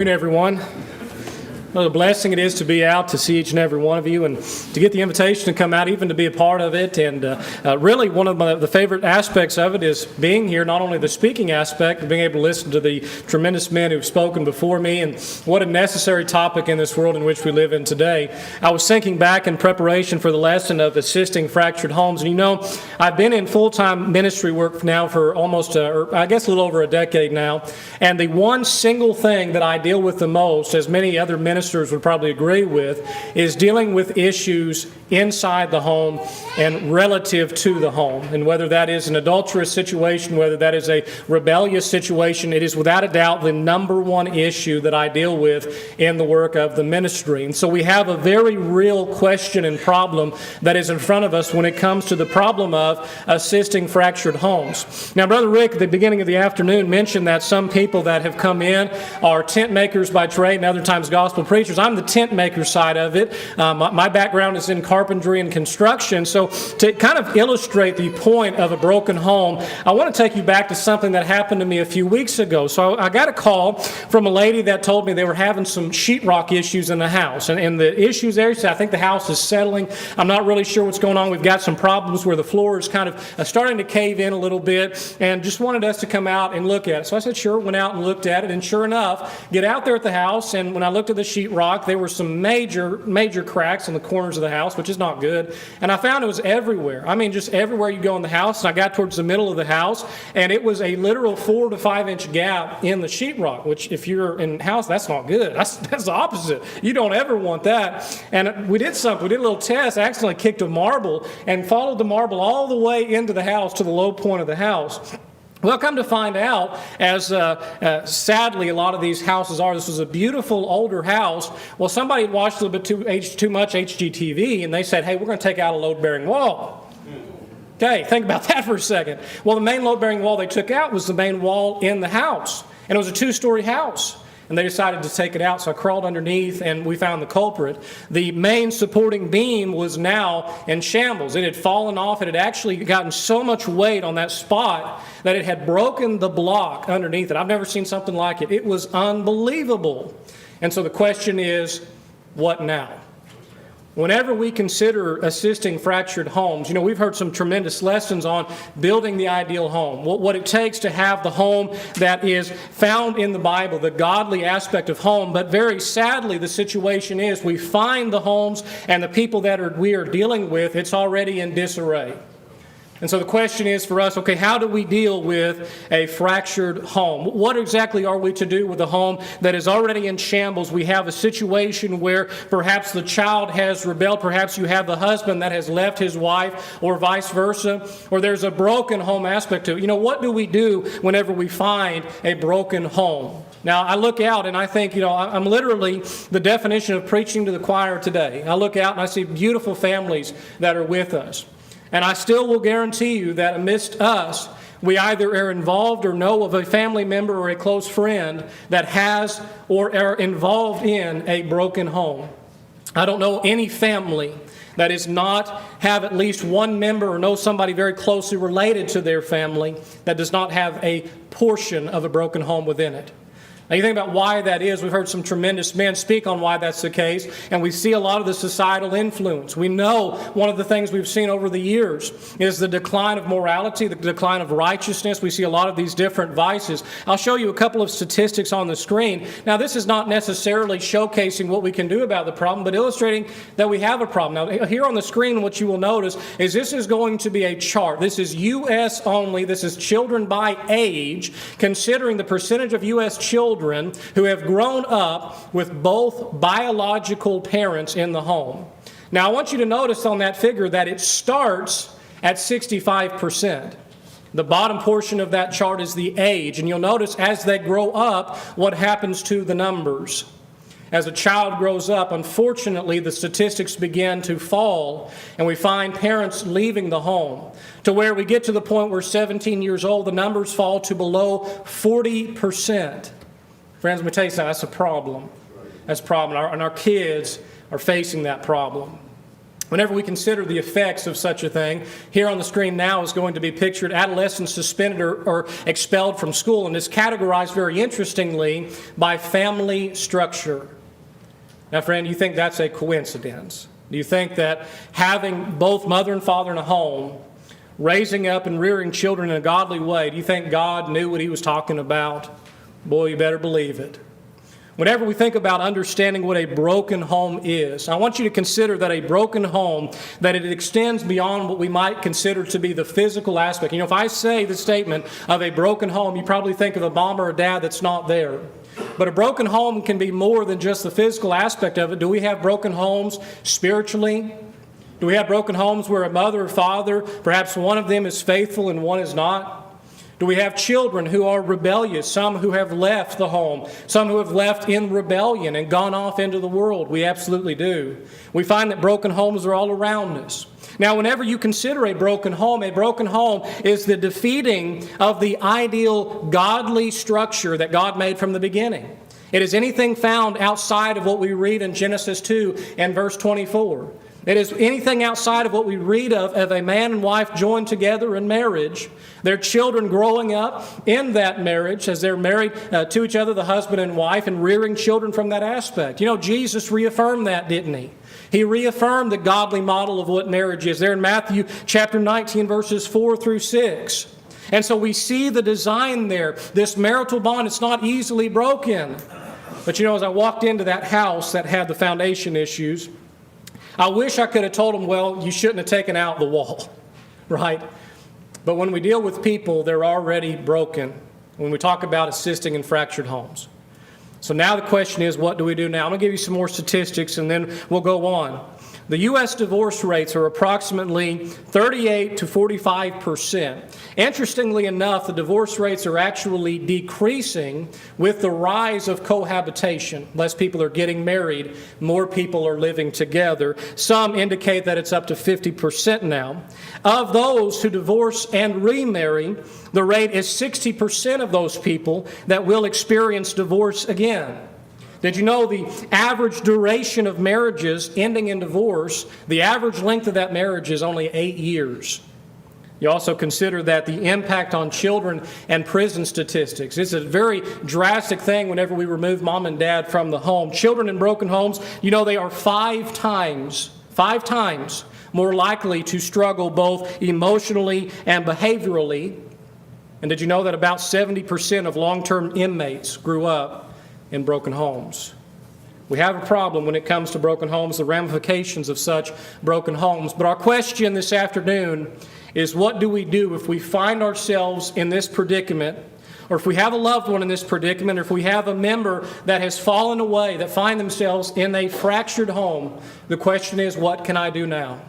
Good afternoon, everyone. What a blessing it is to be out to see each and every one of you and to get the invitation to come out, even to be a part of it. And really, one of the favorite aspects of it is being here, not only the speaking aspect, but being able to listen to the tremendous men who've spoken before me. And what a necessary topic in this world in which we live in today. I was thinking back in preparation for the lesson of assisting fractured homes. And you know, I've been in full-time ministry work now for almost, or I guess a little over a decade now. And the one single thing that I deal with the most, as many other ministers would probably agree with, is dealing with issues inside the home and relative to the home. And whether that is an adulterous situation, whether that is a rebellious situation, it is without a doubt the number one issue that I deal with in the work of the ministry. And so we have a very real question and problem that is in front of us when it comes to the problem of assisting fractured homes. Now, Brother Rick, at the beginning of the afternoon, mentioned that some people that have come in are tent makers by trade and other times gospel preachers. I'm the tent maker side of it. My background is in carpentry and construction. So to kind of illustrate the point of a broken home, I want to take you back to something that happened to me a few weeks ago. So I got a call from a lady that told me they were having some sheetrock issues in the house. And the issues there, she said, I think the house is settling. I'm not really sure what's going on. We've got some problems where the floor is kind of starting to cave in a little bit, and just wanted us to come out and look at it. So I said, sure, went out and looked at it, and sure enough, get out there at the house, and when I looked at the sheetrock, there were some major cracks in the corners of the house, which is not good. And I found it was everywhere. I mean, just everywhere you go in the house. And I got towards the middle of the house, and it was a literal 4 to 5 inch gap in the sheetrock, which if you're in the house, that's not good. That's the opposite. You don't ever want that. And we did a little test. I accidentally kicked a marble and followed the marble all the way into the house to the low point of the house. Well, come to find out, as sadly a lot of these houses are, this was a beautiful older house. Well, somebody had watched a little bit too much HGTV, and they said, hey, we're going to take out a load-bearing wall. Okay, think about that for a second. Well, the main load-bearing wall they took out was the main wall in the house, and it was a 2-story house. And they decided to take it out, so I crawled underneath and we found the culprit. The main supporting beam was now in shambles. It had fallen off. It had actually gotten so much weight on that spot that it had broken the block underneath it. I've never seen something like it. It was unbelievable. And so the question is, what now? Whenever we consider assisting fractured homes, you know, we've heard some tremendous lessons on building the ideal home, what it takes to have the home that is found in the Bible, the godly aspect of home. But very sadly, the situation is we find the homes and the people that we are dealing with, it's already in disarray. And so the question is for us, okay, how do we deal with a fractured home? What exactly are we to do with a home that is already in shambles? We have a situation where perhaps the child has rebelled, perhaps you have the husband that has left his wife, or vice versa, or there's a broken home aspect to it. You know, what do we do whenever we find a broken home? Now, I look out and I think, you know, I'm literally the definition of preaching to the choir today. I look out and I see beautiful families that are with us. And I still will guarantee you that amidst us, we either are involved or know of a family member or a close friend that has or are involved in a broken home. I don't know any family that is not have at least one member or know somebody very closely related to their family that does not have a portion of a broken home within it. Now, you think about why that is. We've heard some tremendous men speak on why that's the case, and we see a lot of the societal influence. We know one of the things we've seen over the years is the decline of morality, the decline of righteousness. We see a lot of these different vices. I'll show you a couple of statistics on the screen. Now, this is not necessarily showcasing what we can do about the problem, but illustrating that we have a problem. Now, here on the screen, what you will notice is this is going to be a chart. This is U.S. only. This is children by age, considering the percentage of U.S. children who have grown up with both biological parents in the home. Now, I want you to notice on that figure that it starts at 65%. The bottom portion of that chart is the age, and you'll notice as they grow up, what happens to the numbers. As a child grows up, unfortunately, the statistics begin to fall, and we find parents leaving the home to where we get to the point where 17 years old, the numbers fall to below 40%. Friends, let me tell you something, that's a problem. That's a problem, and our kids are facing that problem. Whenever we consider the effects of such a thing, here on the screen now is going to be pictured adolescents suspended or expelled from school, and it's categorized very interestingly by family structure. Now, friend, do you think that's a coincidence? Do you think that having both mother and father in a home, raising up and rearing children in a godly way, do you think God knew what he was talking about? Boy, you better believe it. Whenever we think about understanding what a broken home is, I want you to consider that a broken home, that it extends beyond what we might consider to be the physical aspect. If I say the statement of a broken home, you probably think of a mom or a dad that's not there. But a broken home can be more than just the physical aspect of it. Do we have broken homes spiritually? Do we have broken homes where a mother or father, perhaps one of them is faithful and one is not? Do we have children who are rebellious, some who have left the home, some who have left in rebellion and gone off into the world? We absolutely do. We find that broken homes are all around us. Now, whenever you consider a broken home is the defeating of the ideal godly structure that God made from the beginning. It is anything found outside of what we read in Genesis 2 and verse 24. It is anything outside of what we read of a man and wife joined together in marriage, their children growing up in that marriage as they're married to each other, the husband and wife, and rearing children from that aspect. Jesus reaffirmed that, didn't he? He reaffirmed the godly model of what marriage is there in Matthew chapter 19, verses 4 through 6. And so we see the design there. This marital bond, it's not easily broken. But as I walked into that house that had the foundation issues, I wish I could have told them, well, you shouldn't have taken out the wall, right? But when we deal with people, they're already broken when we talk about assisting in fractured homes. So now the question is, what do we do now? I'm going to give you some more statistics and then we'll go on. The U.S. divorce rates are approximately 38 to 45%. Interestingly enough, the divorce rates are actually decreasing with the rise of cohabitation. Less people are getting married, more people are living together. Some indicate that it's up to 50% now. Of those who divorce and remarry, the rate is 60% of those people that will experience divorce again. Did you know the average duration of marriages ending in divorce, the average length of that marriage is only 8 years? You also consider that the impact on children and prison statistics. It's a very drastic thing whenever we remove mom and dad from the home. Children in broken homes, they are five times more likely to struggle both emotionally and behaviorally. And did you know that about 70% of long-term inmates grew up in broken homes? We have a problem when it comes to broken homes, the ramifications of such broken homes. But our question this afternoon is, what do we do if we find ourselves in this predicament, or if we have a loved one in this predicament, or if we have a member that has fallen away, that find themselves in a fractured home? The question is, what can I do now?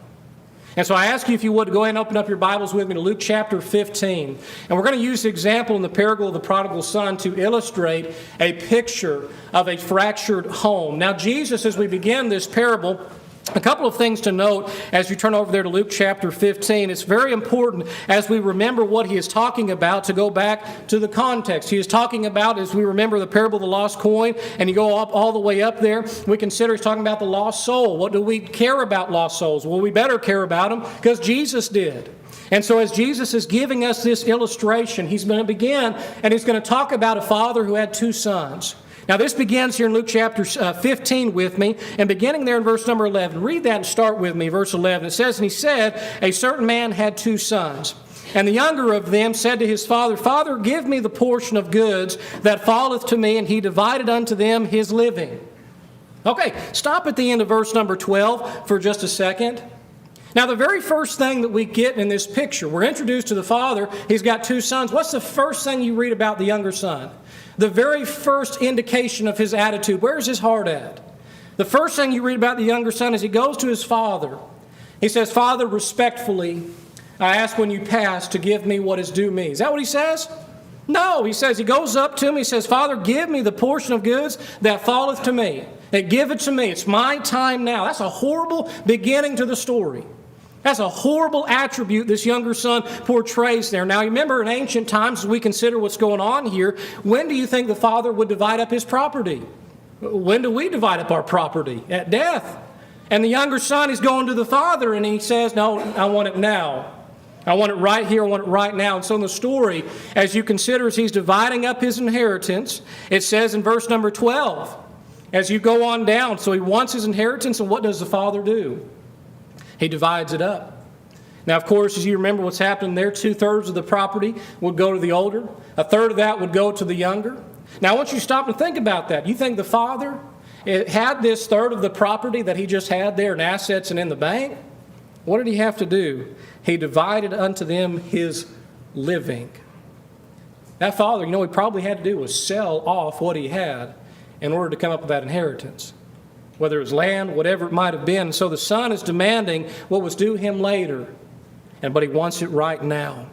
And so I ask you, if you would, go ahead and open up your Bibles with me to Luke chapter 15. And we're going to use the example in the parable of the prodigal son to illustrate a picture of a fractured home. Now, Jesus, as we begin this parable, a couple of things to note as you turn over there to Luke chapter 15. It's very important as we remember what he is talking about to go back to the context. He is talking about, as we remember the parable of the lost coin, and you go up all the way up there, we consider he's talking about the lost soul. What do we care about lost souls? Well, we better care about them because Jesus did. And so as Jesus is giving us this illustration, he's going to begin and he's going to talk about a father who had two sons. Now, this begins here in Luke chapter 15 with me, and beginning there in verse number 11. Read that and start with me, verse 11. It says, "And he said, a certain man had two sons. And the younger of them said to his father, Father, give me the portion of goods that falleth to me. And he divided unto them his living." Okay, stop at the end of verse number 12 for just a second. Now, the very first thing that we get in this picture, we're introduced to the father. He's got two sons. What's the first thing you read about the younger son? The very first indication of his attitude. Where's his heart at? The first thing you read about the younger son is he goes to his father. He says, Father, respectfully, I ask when you pass to give me what is due me. Is that what he says? No, he says, he goes up to him. He says, Father, give me the portion of goods that falleth to me. Give it to me. It's my time now. That's a horrible beginning to the story. That's a horrible attribute this younger son portrays there. Now, remember, in ancient times, as we consider what's going on here, when do you think the father would divide up his property? When do we divide up our property? At death. And the younger son is going to the father, and he says, no, I want it now. I want it right here. I want it right now. And so in the story, as you consider as he's dividing up his inheritance, it says in verse number 12, as you go on down, so he wants his inheritance, and what does the father do? He divides it up. Now, of course, as you remember what's happening there, 2/3 of the property would go to the older. 1/3 of that would go to the younger. Now, I want you to stop and think about that. You think the father had this 1/3 of the property that he just had there in assets and in the bank? What did he have to do? He divided unto them his living. That father, he probably had to do was sell off what he had in order to come up with that inheritance. Whether it was land, whatever it might have been. And so the son is demanding what was due him later. But he wants it right now.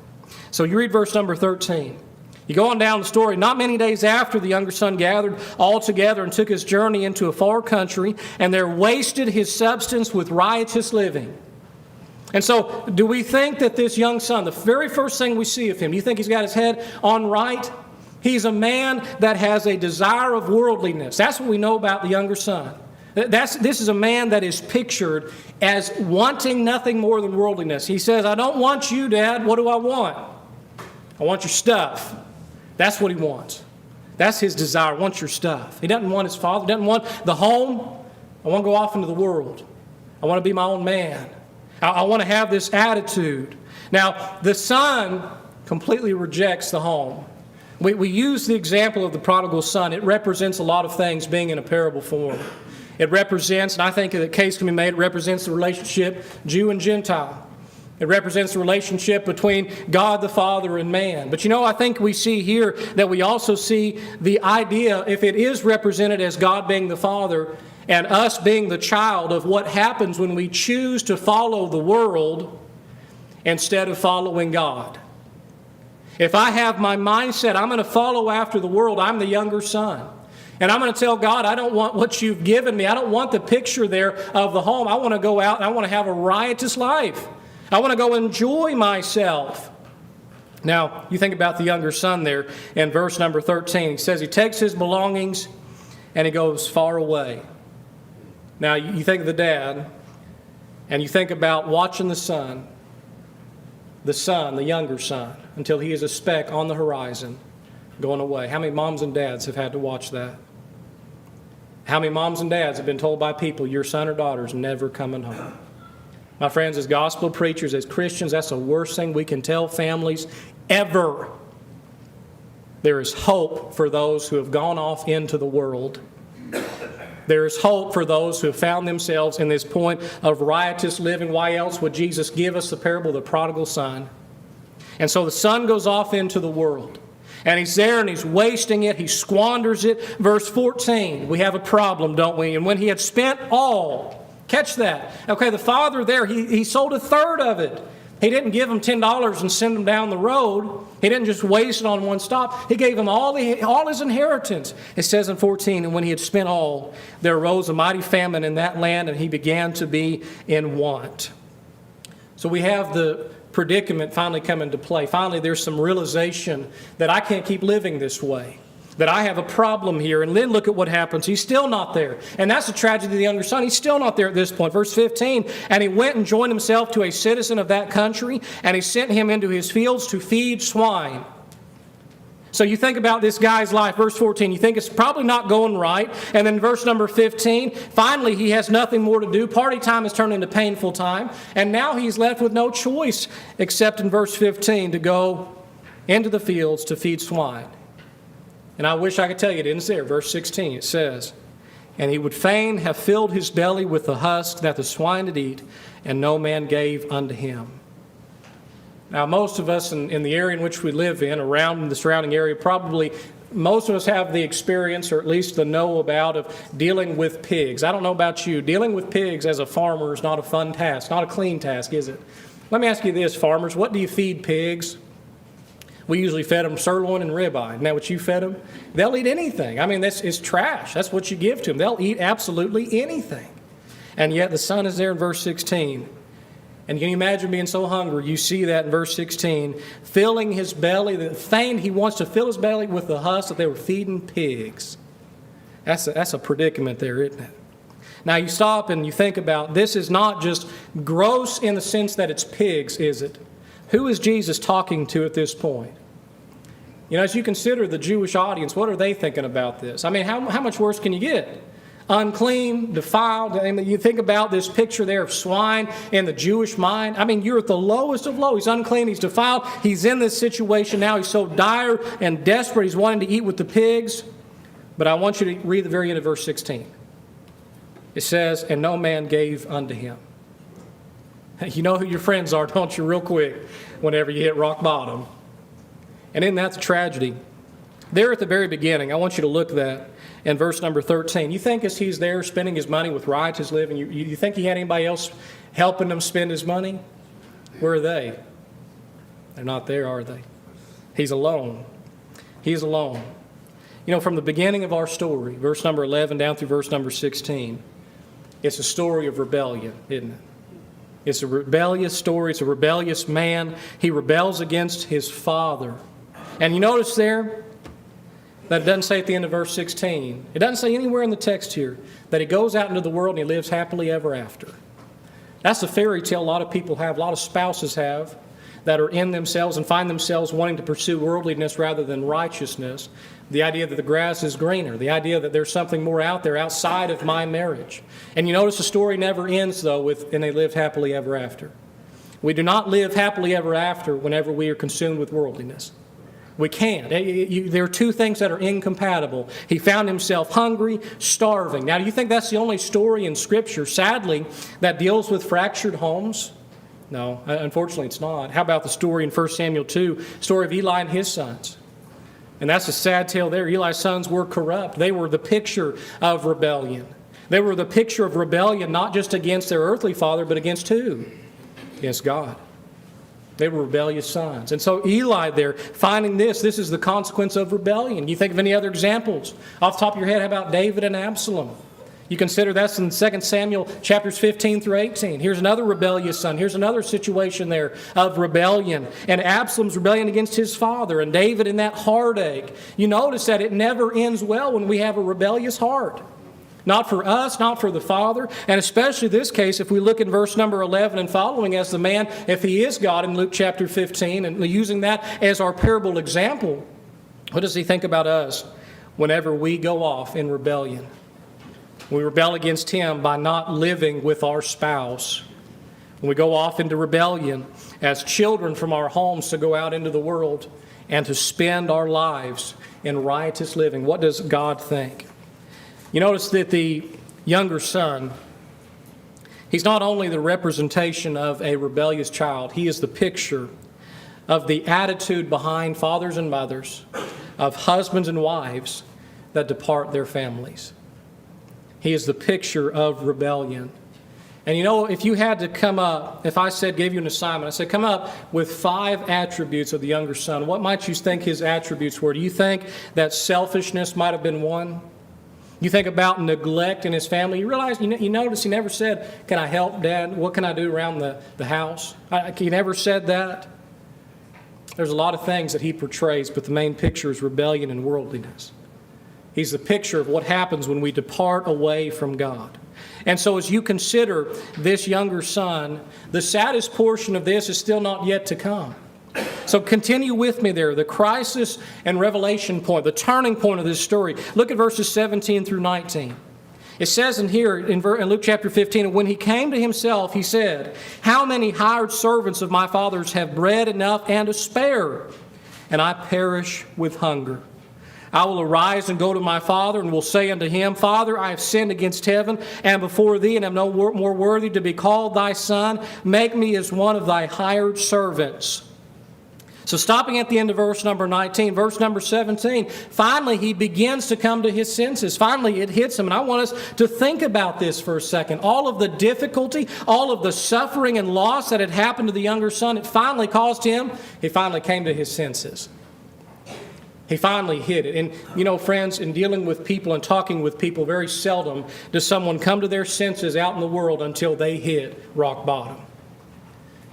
So you read verse number 13. You go on down the story. Not many days after, the younger son gathered all together and took his journey into a far country, and there wasted his substance with riotous living. And so, do we think that this young son, the very first thing we see of him, do you think he's got his head on right? He's a man that has a desire of worldliness. That's what we know about the younger son. This is a man that is pictured as wanting nothing more than worldliness. He says, I don't want you, Dad. What do I want? I want your stuff. That's what he wants. That's his desire. I want your stuff. He doesn't want his father. He doesn't want the home. I want to go off into the world. I want to be my own man. I want to have this attitude. Now, the son completely rejects the home. We use the example of the prodigal son. It represents a lot of things being in a parable form. It represents, and I think the case can be made, it represents the relationship Jew and Gentile. It represents the relationship between God the Father and man. But I think we see here that we also see the idea, if it is represented as God being the Father and us being the child, of what happens when we choose to follow the world instead of following God. If I have my mindset, I'm going to follow after the world, I'm the younger son. And I'm going to tell God, I don't want what you've given me. I don't want the picture there of the home. I want to go out and I want to have a riotous life. I want to go enjoy myself. Now, you think about the younger son there in verse number 13. He says he takes his belongings and he goes far away. Now, you think of the dad, and you think about watching the son, the younger son, until he is a speck on the horizon, going away. How many moms and dads have had to watch that? How many moms and dads have been told by people, your son or daughter's never coming home? My friends, as gospel preachers, as Christians, that's the worst thing we can tell families ever. There is hope for those who have gone off into the world. There is hope for those who have found themselves in this point of riotous living. Why else would Jesus give us the parable of the prodigal son? And so the son goes off into the world. And he's there and he's wasting it. He squanders it. Verse 14, we have a problem, don't we? And when he had spent all, catch that. Okay, the father there, he sold 1/3 of it. He didn't give him $10 and send him down the road. He didn't just waste it on one stop. He gave him all his inheritance. It says in 14, and when he had spent all, there arose a mighty famine in that land, and he began to be in want. So we have the predicament finally come into play. Finally, there's some realization that I can't keep living this way, that I have a problem here. And then look at what happens. He's still not there. And that's the tragedy of the younger son. He's still not there at this point. Verse 15, and he went and joined himself to a citizen of that country, and he sent him into his fields to feed swine. So you think about this guy's life, verse 14, you think it's probably not going right. And then verse number 15, finally he has nothing more to do. Party time has turned into painful time. And now he's left with no choice except in verse 15 to go into the fields to feed swine. And I wish I could tell you it ends there. Verse 16, it says, and he would fain have filled his belly with the husk that the swine did eat, and no man gave unto him. Now, most of us in the area in which we live in, around the surrounding area, probably most of us have the experience, or at least the know about, of dealing with pigs. I don't know about you. Dealing with pigs as a farmer is not a fun task, not a clean task, is it? Let me ask you this, farmers. What do you feed pigs? We usually fed them sirloin and ribeye. Isn't that what you fed them? They'll eat anything. I mean, it's trash. That's what you give to them. They'll eat absolutely anything. And yet the son is there in verse 16. And can you imagine being so hungry? You see that in verse 16. Filling his belly, he wants to fill his belly with the husk that they were feeding pigs. That's a predicament there, isn't it? Now you stop and you think about, this is not just gross in the sense that it's pigs, is it? Who is Jesus talking to at this point? You know, as you consider the Jewish audience, what are they thinking about this? I mean, how much worse can you get? Unclean, defiled. I mean, you think about this picture there of swine in the Jewish mind. I mean, you're at the lowest of low. He's unclean, he's defiled. He's in this situation now. He's so dire and desperate. He's wanting to eat with the pigs. But I want you to read the very end of verse 16. It says, and no man gave unto him. You know who your friends are, don't you, real quick, whenever you hit rock bottom. And isn't that the tragedy? There at the very beginning, I want you to look at that in verse number 13. You think as he's there spending his money with riotous living, you think he had anybody else helping him spend his money? Where are they? They're not there, are they? He's alone. He's alone. You know, from the beginning of our story, verse number 11 down through verse number 16, it's a story of rebellion, isn't it? It's a rebellious story. It's a rebellious man. He rebels against his father. And you notice there that it doesn't say at the end of verse 16, it doesn't say anywhere in the text here that he goes out into the world and he lives happily ever after. That's a fairy tale a lot of people have, a lot of spouses have, that are in themselves and find themselves wanting to pursue worldliness rather than righteousness. The idea that the grass is greener, the idea that there's something more out there outside of my marriage. And you notice the story never ends, though, with, and they lived happily ever after. We do not live happily ever after whenever we are consumed with worldliness. We can't. There are two things that are incompatible. He found himself hungry, starving. Now, do you think that's the only story in Scripture, sadly, that deals with fractured homes? No, unfortunately it's not. How about the story in 1 Samuel 2, story of Eli and his sons? And that's a sad tale there. Eli's sons were corrupt. They were the picture of rebellion. They were the picture of rebellion not just against their earthly father, but against who? Against God. They were rebellious sons. And so Eli there, finding this is the consequence of rebellion. You think of any other examples? Off the top of your head, how about David and Absalom? You consider that's in 2 Samuel chapters 15 through 18. Here's another rebellious son. Here's another situation there of rebellion. And Absalom's rebellion against his father. And David in that heartache. You notice that it never ends well when we have a rebellious heart. Not for us, not for the father. And especially this case, if we look in verse number 11 and following, as the man, if he is God in Luke chapter 15, and using that as our parable example, what does he think about us whenever we go off in rebellion? We rebel against him by not living with our spouse. When we go off into rebellion as children from our homes to go out into the world and to spend our lives in riotous living, what does God think? You notice that the younger son, he's not only the representation of a rebellious child, he is the picture of the attitude behind fathers and mothers, of husbands and wives that depart their families. He is the picture of rebellion. And you know, if you had to come up, if I gave you an assignment, I said, come up with 5 attributes of the younger son, what might you think his attributes were? Do you think that selfishness might have been one? You think about neglect in his family. You realize, you notice he never said, can I help, Dad? What can I do around the house? He never said that. There's a lot of things that he portrays, but the main picture is rebellion and worldliness. He's the picture of what happens when we depart away from God. And so as you consider this younger son, the saddest portion of this is still not yet to come. So continue with me there, the crisis and revelation point, the turning point of this story. Look at verses 17 through 19. It says in here, in Luke chapter 15, and when he came to himself, he said, how many hired servants of my father's have bread enough and to spare, and I perish with hunger? I will arise and go to my father, and will say unto him, Father, I have sinned against heaven and before thee, and am no more worthy to be called thy son. Make me as one of thy hired servants. So stopping at the end of verse number 19, verse number 17, finally he begins to come to his senses. Finally it hits him. And I want us to think about this for a second. All of the difficulty, all of the suffering and loss that had happened to the younger son, it finally caused him, he finally came to his senses. He finally hit it. And, you know, friends, in dealing with people and talking with people, very seldom does someone come to their senses out in the world until they hit rock bottom.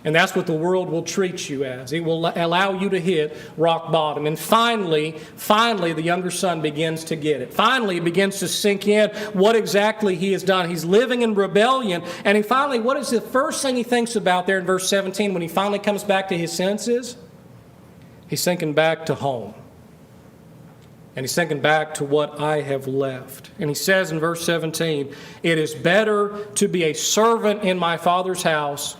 And that's what the world will treat you as. It will allow you to hit rock bottom. And finally, the younger son begins to get it. Finally, it begins to sink in what exactly he has done. He's living in rebellion. And what is the first thing he thinks about there in verse 17 when he finally comes back to his senses? He's thinking back to home. And he's thinking back to what I have left. And he says in verse 17, "It is better to be a servant in my father's house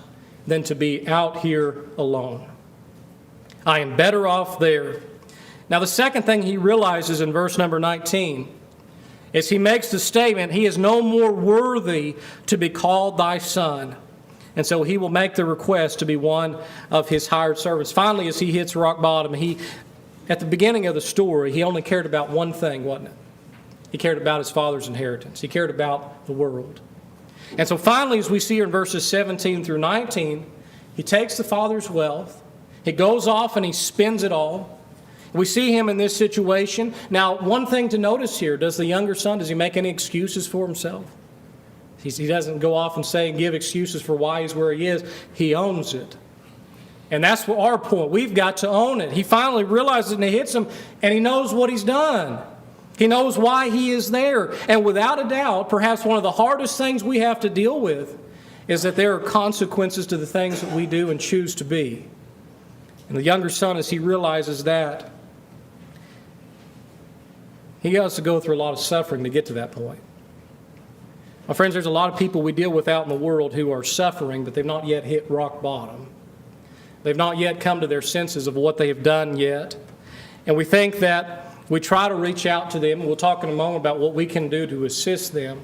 than to be out here alone. I am better off there." Now, the second thing he realizes in verse number 19 is he makes the statement, he is no more worthy to be called thy son. And so he will make the request to be one of his hired servants. Finally, as he hits rock bottom, at the beginning of the story, he only cared about one thing, wasn't it? He cared about his father's inheritance. He cared about the world. And so finally, as we see here in verses 17 through 19, he takes the father's wealth, he goes off and he spends it all. We see him in this situation. Now, one thing to notice here, does the younger son, does he make any excuses for himself? He doesn't go off and say and give excuses for why he's where he is. He owns it. And that's our point. We've got to own it. He finally realizes it and it hits him, and he knows what he's done. He knows why he is there. And without a doubt, perhaps one of the hardest things we have to deal with is that there are consequences to the things that we do and choose to be. And the younger son, as he realizes that, he has to go through a lot of suffering to get to that point. My friends, there's a lot of people we deal with out in the world who are suffering, but they've not yet hit rock bottom. They've not yet come to their senses of what they have done yet. And we think that we try to reach out to them, and we'll talk in a moment about what we can do to assist them.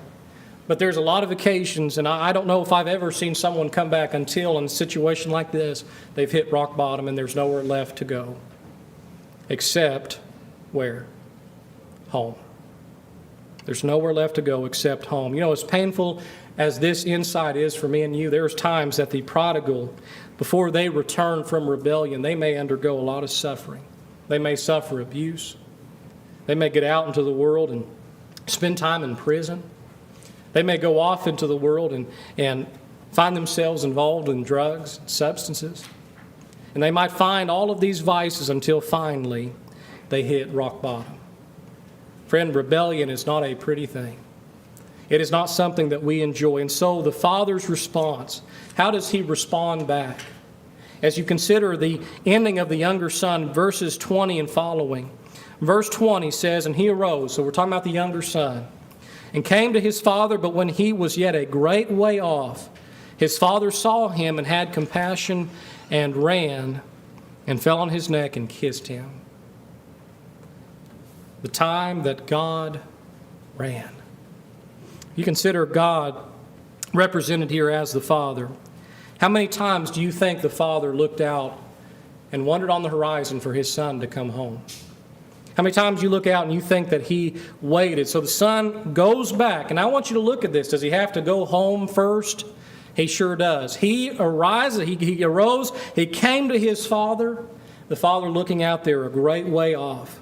But there's a lot of occasions, and I don't know if I've ever seen someone come back until in a situation like this, they've hit rock bottom and there's nowhere left to go. Except where? Home. There's nowhere left to go except home. You know, as painful as this insight is for me and you, there's times that the prodigal, before they return from rebellion, they may undergo a lot of suffering. They may suffer abuse. They may get out into the world and spend time in prison. They may go off into the world and find themselves involved in drugs, substances. And they might find all of these vices until finally they hit rock bottom. Friend, rebellion is not a pretty thing. It is not something that we enjoy. And so the father's response, how does he respond back? As you consider the ending of the younger son, verses 20 and following. Verse 20 says, "And he arose," so we're talking about the younger son, "and came to his father, but when he was yet a great way off, his father saw him and had compassion and ran and fell on his neck and kissed him." The time that God ran. You consider God represented here as the Father. How many times do you think the Father looked out and wondered on the horizon for his son to come home? How many times you look out and you think that he waited? So the son goes back, and I want you to look at this. Does he have to go home first? He sure does. He arose, he came to his father, the father looking out there a great way off.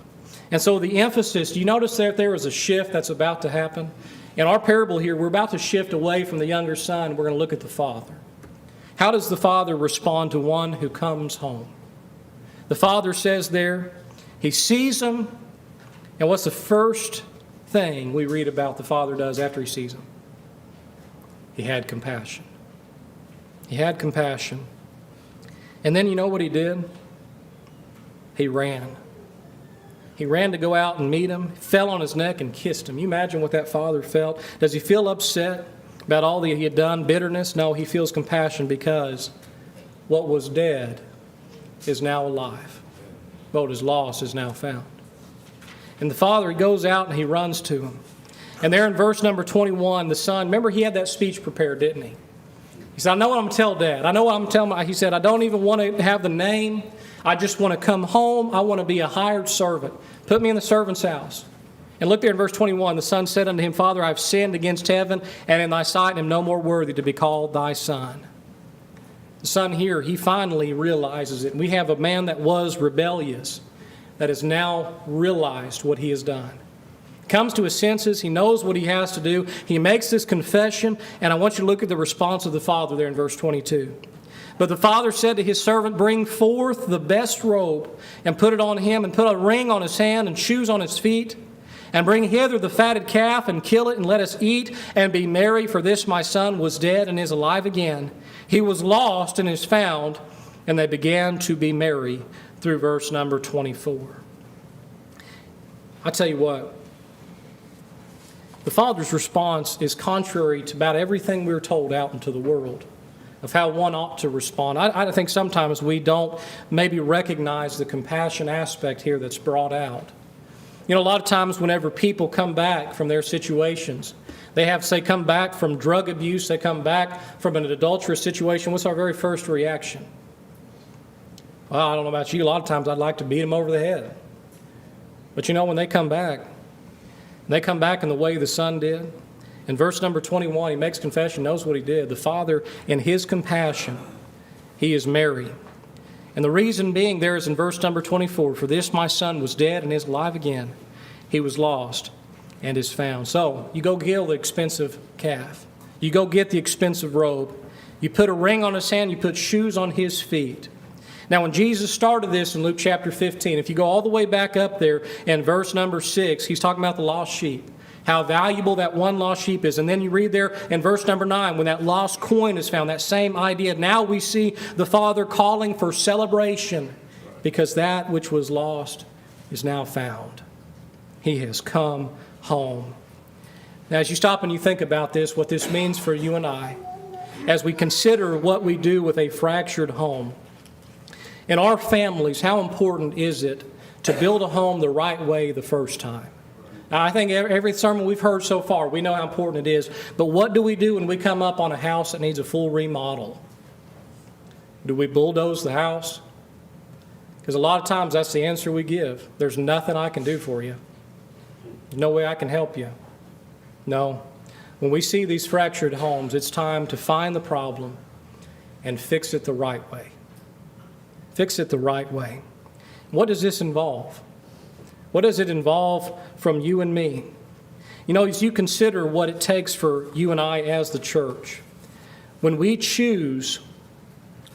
And so the emphasis, do you notice that there is a shift that's about to happen? In our parable here, we're about to shift away from the younger son. We're going to look at the father. How does the father respond to one who comes home? The father says there, he sees him, and what's the first thing we read about the father does after he sees him? He had compassion. He had compassion. And then you know what he did? He ran. He ran to go out and meet him, fell on his neck and kissed him. You imagine what that father felt? Does he feel upset about all that he had done, bitterness? No, he feels compassion because what was dead is now alive. What is lost is now found. And the father, he goes out and he runs to him. And there in verse number 21, the son, remember he had that speech prepared, didn't he? He said, I know what I'm going to tell Dad. I know what I'm going to tell him. He said, I don't even want to have the name. I just want to come home. I want to be a hired servant. Put me in the servant's house. And look there in verse 21. The son said unto him, Father, I have sinned against heaven and in thy sight and am no more worthy to be called thy son. The son here, he finally realizes it. We have a man that was rebellious that has now realized what he has done. Comes to his senses. He knows what he has to do. He makes this confession. And I want you to look at the response of the father there in verse 22. But the father said to his servant, bring forth the best robe, and put it on him, and put a ring on his hand, and shoes on his feet. And bring hither the fatted calf, and kill it, and let us eat, and be merry. For this my son was dead, and is alive again. He was lost, and is found. And they began to be merry, through verse number 24. I tell you what, the Father's response is contrary to about everything we're told out into the world of how one ought to respond. I think sometimes we don't maybe recognize the compassion aspect here that's brought out. You know, a lot of times whenever people come back from their situations, they have, say, come back from drug abuse, they come back from an adulterous situation, what's our very first reaction? Well, I don't know about you, a lot of times I'd like to beat them over the head. But you know, when they come back in the way the Son did, in verse number 21, he makes confession, knows what he did. The Father, in his compassion, he is merry. And the reason being there is in verse number 24, for this my son was dead and is alive again. He was lost and is found. So, you go kill the expensive calf. You go get the expensive robe. You put a ring on his hand, you put shoes on his feet. Now, when Jesus started this in Luke chapter 15, if you go all the way back up there in verse number 6, he's talking about the lost sheep, how valuable that one lost sheep is. And then you read there in verse number 9, when that lost coin is found, that same idea. Now we see the Father calling for celebration because that which was lost is now found. He has come home. Now, as you stop and you think about this, what this means for you and I, as we consider what we do with a fractured home, in our families, how important is it to build a home the right way the first time? Now, I think every sermon we've heard so far, we know how important it is. But what do we do when we come up on a house that needs a full remodel? Do we bulldoze the house? Because a lot of times that's the answer we give. There's nothing I can do for you. There's no way I can help you. No. When we see these fractured homes, it's time to find the problem and fix it the right way. Fix it the right way. What does this involve? What does it involve from you and me? You know, as you consider what it takes for you and I as the church, when we choose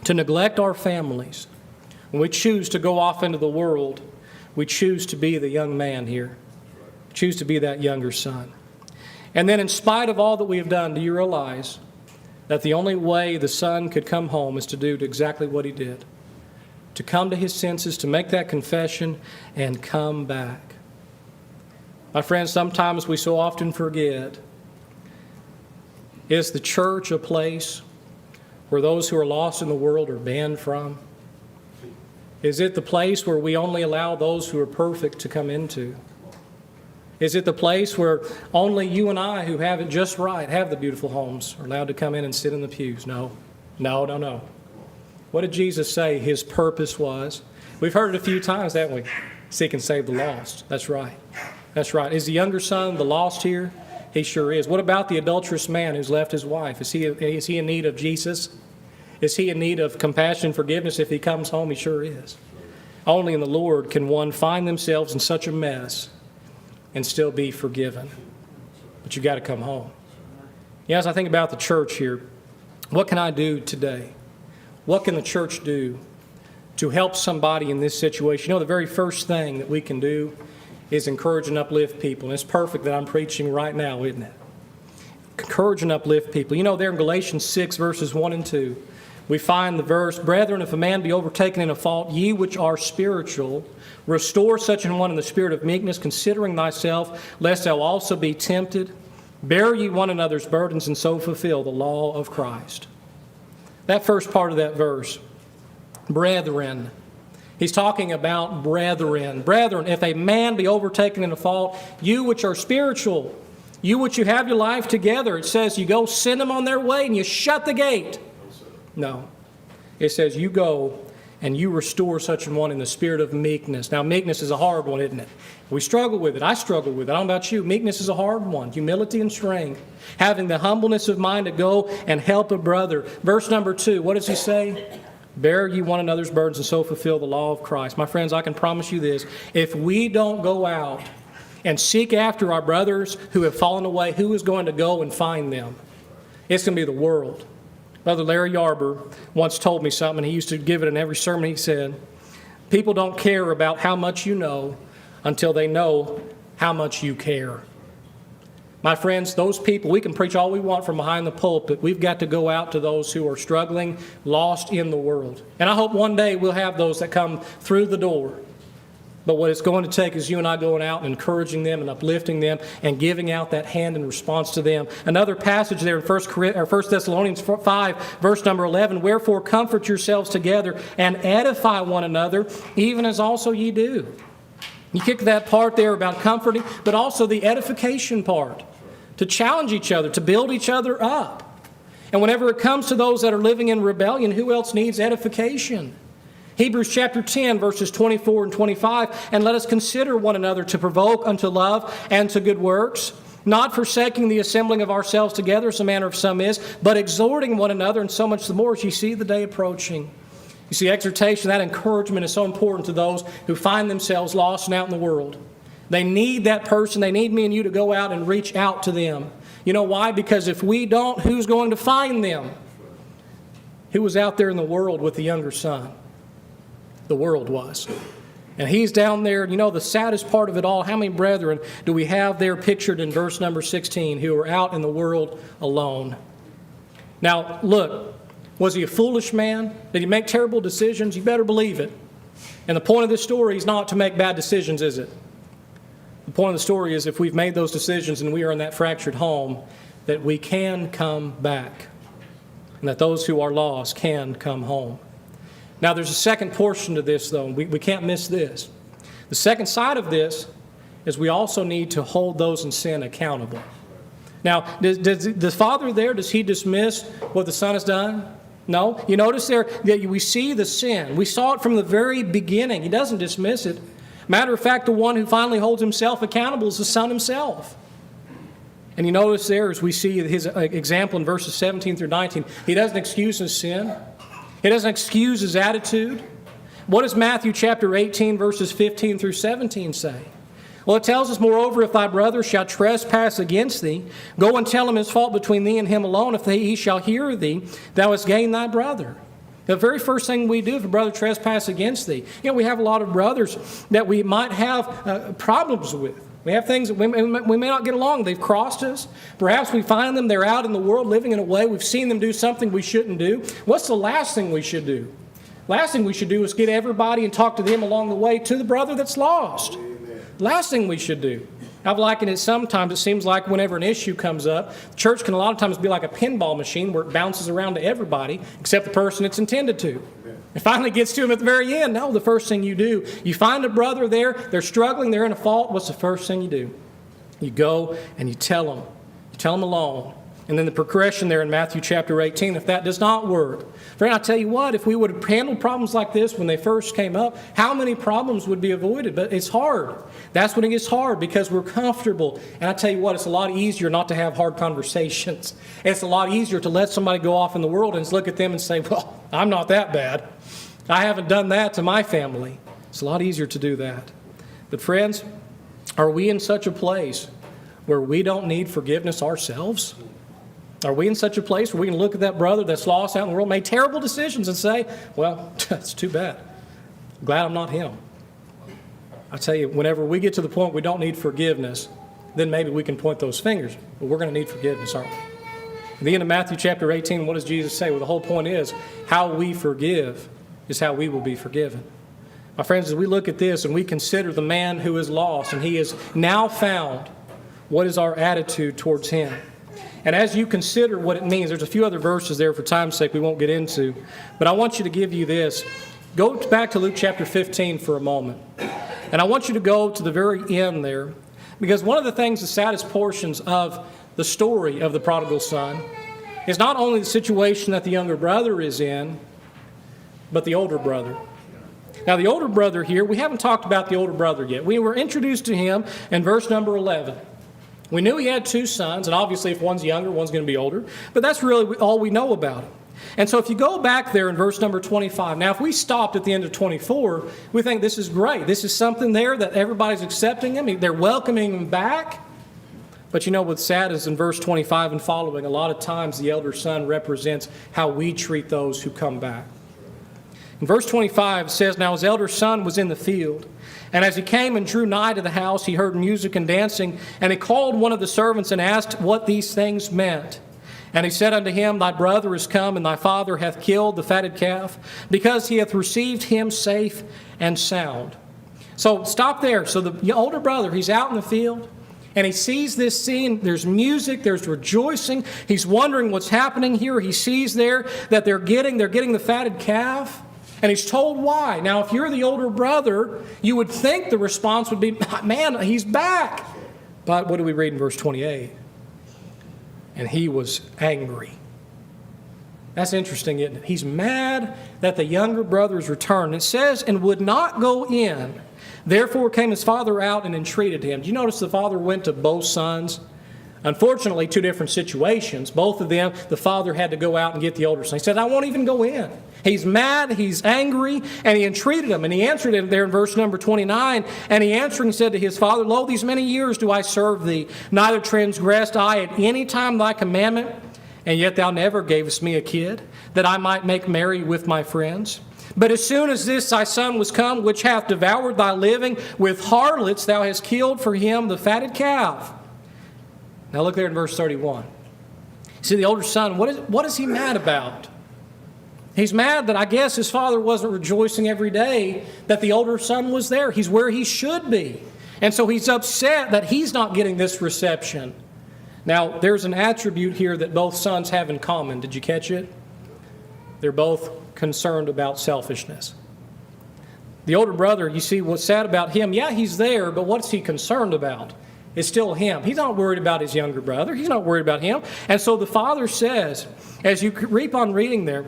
to neglect our families, when we choose to go off into the world, we choose to be the young man here, choose to be that younger son. And then in spite of all that we have done, do you realize that the only way the son could come home is to do exactly what he did? To come to his senses, to make that confession, and come back. My friends, sometimes we so often forget, is the church a place where those who are lost in the world are banned from? Is it the place where we only allow those who are perfect to come into? Is it the place where only you and I who have it just right, have the beautiful homes, are allowed to come in and sit in the pews? No. What did Jesus say his purpose was? We've heard it a few times, haven't we? Seek and save the lost. That's right. That's right. Is the younger son the lost here? He sure is. What about the adulterous man who's left his wife? Is he in need of Jesus? Is he in need of compassion and forgiveness if he comes home? He sure is. Only in the Lord can one find themselves in such a mess and still be forgiven. But you've got to come home. As I think about the church here, what can I do today? What can the church do to help somebody in this situation? You know, the very first thing that we can do is encourage and uplift people. And it's perfect that I'm preaching right now, isn't it? Encourage and uplift people. You know, there in Galatians 6, verses 1 and 2, we find the verse, Brethren, if a man be overtaken in a fault, ye which are spiritual, restore such an one in the spirit of meekness, considering thyself, lest thou also be tempted. Bear ye one another's burdens, and so fulfill the law of Christ. That first part of that verse, brethren. He's talking about brethren. Brethren, if a man be overtaken in a fault, you which are spiritual, you which you have your life together, it says you go send them on their way and you shut the gate. No. It says you go and you restore such an one in the spirit of meekness. Now, meekness is a hard one, isn't it? We struggle with it. I struggle with it. I don't know about you. Meekness is a hard one. Humility and strength. Having the humbleness of mind to go and help a brother. Verse number 2, what does he say? Bear ye one another's burdens and so fulfill the law of Christ. My friends, I can promise you this. If we don't go out and seek after our brothers who have fallen away, who is going to go and find them? It's going to be the world. Brother Larry Yarber once told me something, and he used to give it in every sermon. He said, people don't care about how much you know until they know how much you care. My friends, those people, we can preach all we want from behind the pulpit. We've got to go out to those who are struggling, lost in the world. And I hope one day we'll have those that come through the door. But what it's going to take is you and I going out and encouraging them and uplifting them and giving out that hand in response to them. Another passage there in 1 Thessalonians 5, verse number 11, wherefore comfort yourselves together and edify one another, even as also ye do. You kick that part there about comforting, but also the edification part, to challenge each other, to build each other up. And whenever it comes to those that are living in rebellion, who else needs edification? Hebrews chapter 10, verses 24 and 25, and let us consider one another to provoke unto love and to good works, not forsaking the assembling of ourselves together, as the manner of some is, but exhorting one another, and so much the more as you see the day approaching. You see, exhortation, that encouragement is so important to those who find themselves lost and out in the world. They need that person. They need me and you to go out and reach out to them. You know why? Because if we don't, who's going to find them? Who was out there in the world with the younger son? The world was. And he's down there. You know, the saddest part of it all, how many brethren do we have there pictured in verse number 16 who are out in the world alone? Now, look, was he a foolish man? Did he make terrible decisions? You better believe it. And the point of this story is not to make bad decisions, is it? The point of the story is if we've made those decisions and we are in that fractured home, that we can come back. And that those who are lost can come home. Now, there's a second portion to this, though. We can't miss this. The second side of this is we also need to hold those in sin accountable. Now, does the father there, does he dismiss what the son has done? No. You notice there that we see the sin. We saw it from the very beginning. He doesn't dismiss it. Matter of fact, the one who finally holds himself accountable is the son himself. And you notice there, as we see his example in verses 17 through 19, he doesn't excuse his sin. He doesn't excuse his attitude. What does Matthew chapter 18, verses 15 through 17 say? Well, it tells us, moreover, if thy brother shall trespass against thee, go and tell him his fault between thee and him alone. If he shall hear thee, thou hast gained thy brother. The very first thing we do if a brother trespass against thee, you know, we have a lot of brothers that we might have problems with. We have things that we may not get along. They've crossed us. Perhaps we find them, they're out in the world living in a way. We've seen them do something we shouldn't do. What's the last thing we should do? Last thing we should do is get everybody and talk to them along the way to the brother that's lost. Amen. Last thing we should do. I've likened it sometimes. It seems like whenever an issue comes up, the church can a lot of times be like a pinball machine where it bounces around to everybody except the person it's intended to. It finally gets to them at the very end. No, the first thing you do, you find a brother there, they're struggling, they're in a fault. What's the first thing you do? You go and you tell them. You tell them alone. And then the progression there in Matthew chapter 18, if that does not work. Friend, I'll tell you what, if we would have handled problems like this when they first came up, how many problems would be avoided? But it's hard. That's when it gets hard because we're comfortable. And I tell you what, it's a lot easier not to have hard conversations. It's a lot easier to let somebody go off in the world and look at them and say, well, I'm not that bad. I haven't done that to my family. It's a lot easier to do that. But friends, are we in such a place where we don't need forgiveness ourselves? Are we in such a place where we can look at that brother that's lost out in the world, made terrible decisions and say, well, that's too bad. I'm glad I'm not him. I tell you, whenever we get to the point we don't need forgiveness, then maybe we can point those fingers. But we're going to need forgiveness, aren't we? At the end of Matthew chapter 18, what does Jesus say? Well, the whole point is how we forgive is how we will be forgiven. My friends, as we look at this and we consider the man who is lost and he is now found, what is our attitude towards him? And as you consider what it means, there's a few other verses there for time's sake we won't get into, but I want you to give you this. Go back to Luke chapter 15 for a moment. And I want you to go to the very end there, because one of the things, the saddest portions of the story of the prodigal son is not only the situation that the younger brother is in, but the older brother. Now, the older brother here, we haven't talked about the older brother yet. We were introduced to him in verse number 11. We knew he had two sons, and obviously if one's younger, one's going to be older. But that's really all we know about him. And so if you go back there in verse number 25, now if we stopped at the end of 24, we think this is great. This is something there that everybody's accepting him. They're welcoming him back. But you know what's sad is in verse 25 and following, a lot of times the elder son represents how we treat those who come back. In verse 25 it says, "Now his elder son was in the field, and as he came and drew nigh to the house, he heard music and dancing, and he called one of the servants and asked what these things meant. And he said unto him, Thy brother is come, and thy father hath killed the fatted calf, because he hath received him safe and sound." So stop there. So the older brother, he's out in the field, and he sees this scene. There's music, there's rejoicing. He's wondering what's happening here. He sees there that they're getting the fatted calf, and he's told why. Now, if you're the older brother, you would think the response would be, man, he's back. But what do we read in verse 28? And he was angry. That's interesting, isn't it? He's mad that the younger brother is returned. It says, and would not go in. Therefore came his father out and entreated him. Do you notice the father went to both sons? Unfortunately, two different situations. Both of them, the father had to go out and get the older son. He said, I won't even go in. He's mad, he's angry, and he entreated him. And he answered him there in verse number 29. And he answering said to his father, Lo, these many years do I serve thee. Neither transgressed I at any time thy commandment, and yet thou never gavest me a kid, that I might make merry with my friends. But as soon as this thy son was come, which hath devoured thy living with harlots, thou hast killed for him the fatted calf. Now look there in verse 31. See, the older son, what is he mad about? He's mad that I guess his father wasn't rejoicing every day that the older son was there. He's where he should be. And so he's upset that he's not getting this reception. Now, there's an attribute here that both sons have in common. Did you catch it? They're both concerned about selfishness. The older brother, you see what's sad about him, yeah, he's there, but what's he concerned about? It's still him. He's not worried about his younger brother. He's not worried about him. And so the father says, as you keep on reading there,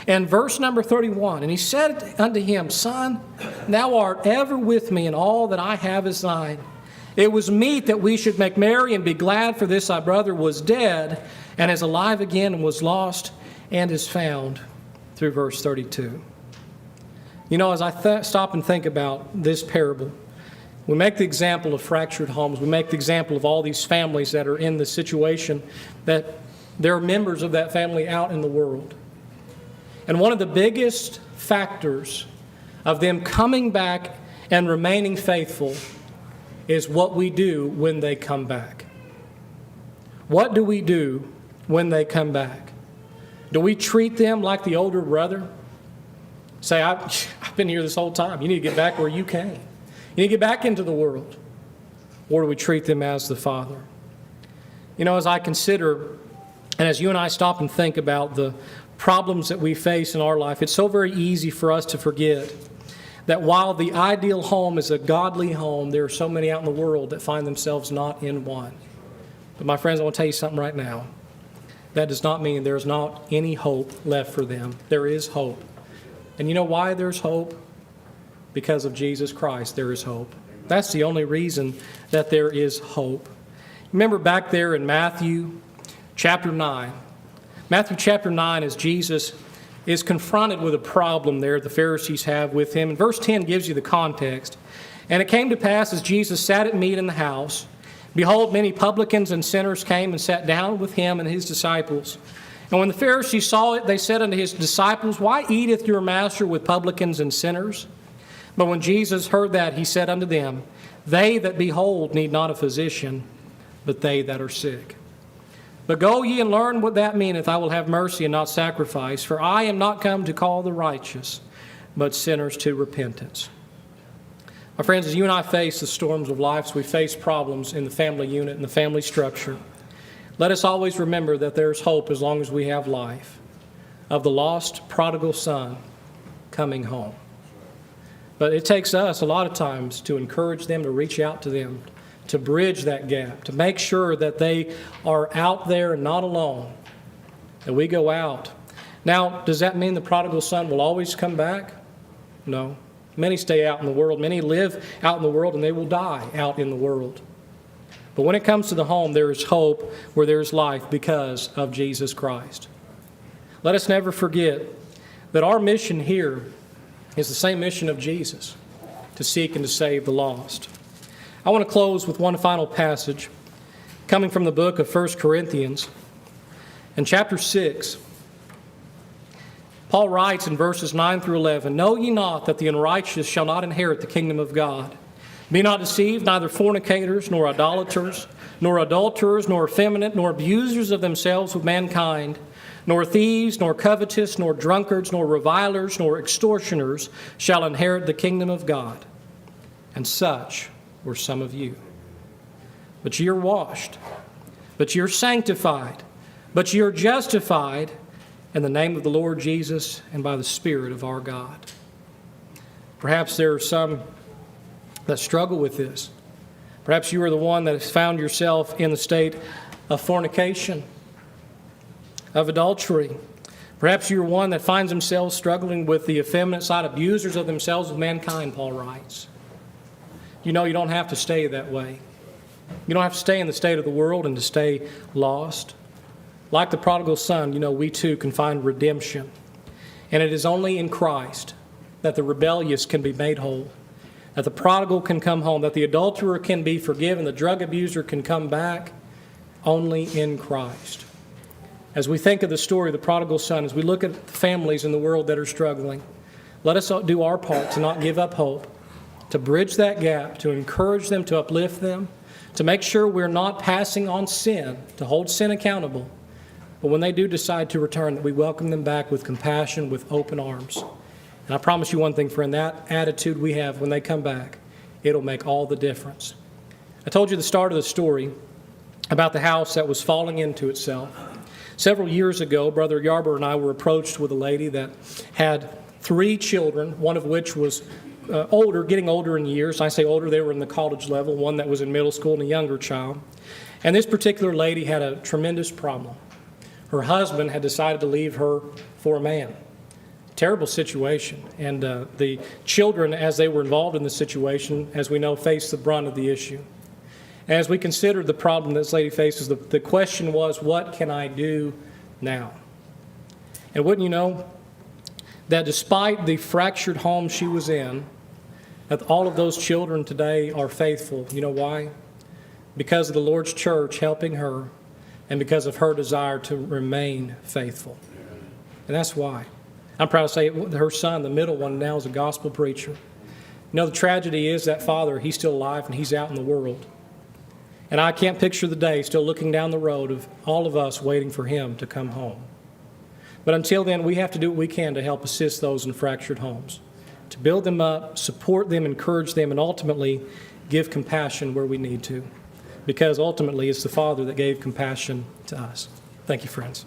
in verse number 31, and he said unto him, Son, thou art ever with me, and all that I have is thine. It was meet that we should make merry and be glad, for this thy brother was dead, and is alive again, and was lost, and is found, through verse 32. You know, as I stop and think about this parable, we make the example of fractured homes. We make the example of all these families that are in the situation that there are members of that family out in the world. And one of the biggest factors of them coming back and remaining faithful is what we do when they come back. What do we do when they come back? Do we treat them like the older brother? Say, I've been here this whole time. You need to get back where you came. You need to get back into the world. Or do we treat them as the Father? You know, as I consider, and as you and I stop and think about the problems that we face in our life, it's so very easy for us to forget that while the ideal home is a godly home, there are so many out in the world that find themselves not in one. But my friends, I want to tell you something right now. That does not mean there's not any hope left for them. There is hope. And you know why there's hope? Because of Jesus Christ, there is hope. That's the only reason that there is hope. Remember back there in Matthew chapter 9. Matthew chapter 9, as Jesus is confronted with a problem there the Pharisees have with him. And verse 10 gives you the context. And it came to pass as Jesus sat at meat in the house, behold, many publicans and sinners came and sat down with him and his disciples. And when the Pharisees saw it, they said unto his disciples, Why eateth your master with publicans and sinners? But when Jesus heard that, he said unto them, They that be whole need not a physician, but they that are sick. But go ye and learn what that meaneth, I will have mercy and not sacrifice, for I am not come to call the righteous, but sinners to repentance. My friends, as you and I face the storms of life, as we face problems in the family unit and the family structure, let us always remember that there's hope as long as we have life, of the lost prodigal son coming home. But it takes us a lot of times to encourage them, to reach out to them, to bridge that gap, to make sure that they are out there and not alone, that we go out. Now, does that mean the prodigal son will always come back? No. Many stay out in the world. Many live out in the world, and they will die out in the world. But when it comes to the home, there is hope where there is life because of Jesus Christ. Let us never forget that our mission here is the same mission of Jesus, to seek and to save the lost. I want to close with one final passage. coming from the book of 1 Corinthians. In chapter 6, Paul writes in verses 9 through 11, "Know ye not that the unrighteous shall not inherit the kingdom of God? Be not deceived, neither fornicators, nor idolaters, nor adulterers, nor effeminate, nor abusers of themselves with mankind, nor thieves, nor covetous, nor drunkards, nor revilers, nor extortioners shall inherit the kingdom of God. And such were some of you. But ye are washed, but ye are sanctified, but ye are justified in the name of the Lord Jesus and by the Spirit of our God." Perhaps there are some that struggle with this. Perhaps you are the one that has found yourself in the state of fornication, of adultery. Perhaps you're one that finds themselves struggling with the effeminate side, abusers of themselves with mankind, Paul writes. You know you don't have to stay that way. You don't have to stay in the state of the world and to stay lost. Like the prodigal son, we too can find redemption. And it is only in Christ that the rebellious can be made whole, that the prodigal can come home, that the adulterer can be forgiven, the drug abuser can come back, only in Christ. As we think of the story of the prodigal son, as we look at families in the world that are struggling, let us do our part to not give up hope, to bridge that gap, to encourage them, to uplift them, to make sure we're not passing on sin, to hold sin accountable. But when they do decide to return, that we welcome them back with compassion, with open arms. And I promise you one thing, friend, that attitude we have when they come back, it'll make all the difference. I told you the start of the story about the house that was falling into itself. Several years ago, Brother Yarber and I were approached with a lady that had 3 children, one of which was older, getting older in years. I say older, they were in the college level, one that was in middle school and a younger child. And this particular lady had a tremendous problem. Her husband had decided to leave her for a man. Terrible situation. And the children, as they were involved in the situation, as we know, faced the brunt of the issue. As we considered the problem this lady faces, the question was, what can I do now? And wouldn't you know that despite the fractured home she was in, that all of those children today are faithful. You know why? Because of the Lord's church helping her and because of her desire to remain faithful. And that's why. I'm proud to say her son, the middle one, now is a gospel preacher. The tragedy is that father, he's still alive and he's out in the world. And I can't picture the day still looking down the road of all of us waiting for him to come home. But until then, we have to do what we can to help assist those in fractured homes, to build them up, support them, encourage them, and ultimately give compassion where we need to. Because ultimately, it's the Father that gave compassion to us. Thank you, friends.